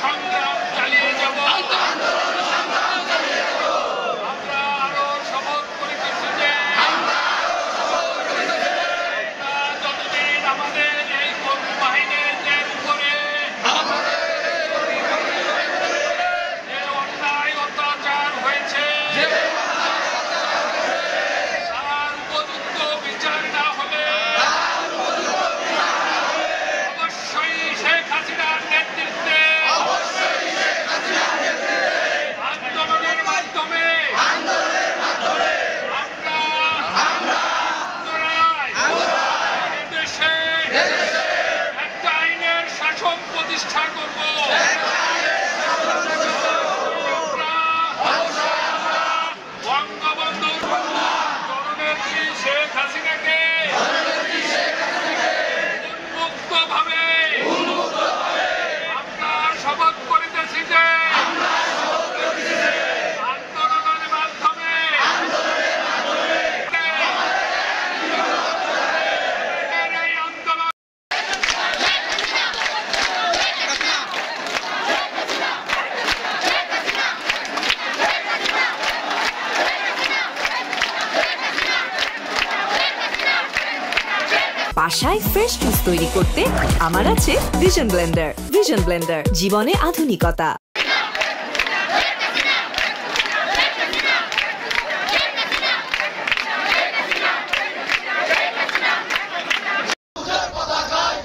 সংগ্রাম চালিয়ে যাব। আমরা আরো শপথ করিতেছি যে যতদিন আমাদের এই কর্মী বাহিনীর উপরে যে অন্যায় অত্যাচার হয়েছে তার উপযুক্ত বিচার না হলে অবশ্যই শেখ হাসিনার নেতৃত্বে আন্দোলনের মাধ্যমে আমরা দেশে একটা আইনের শাসন প্রতিষ্ঠা করব। বঙ্গবন্ধুর জননেত্রী শেখ হাসিনাকে উন্মুক্তভাবে আমরা শপথ করিতেছি যে আন্দোলনের মাধ্যমে এই আন্দোলন বাসায় ফ্রেশ জুস তৈরি করতে আমার আছে ভিশন ব্লেন্ডার। ভিশন ব্লেন্ডার, জীবনে আধুনিকতা। পতাকায়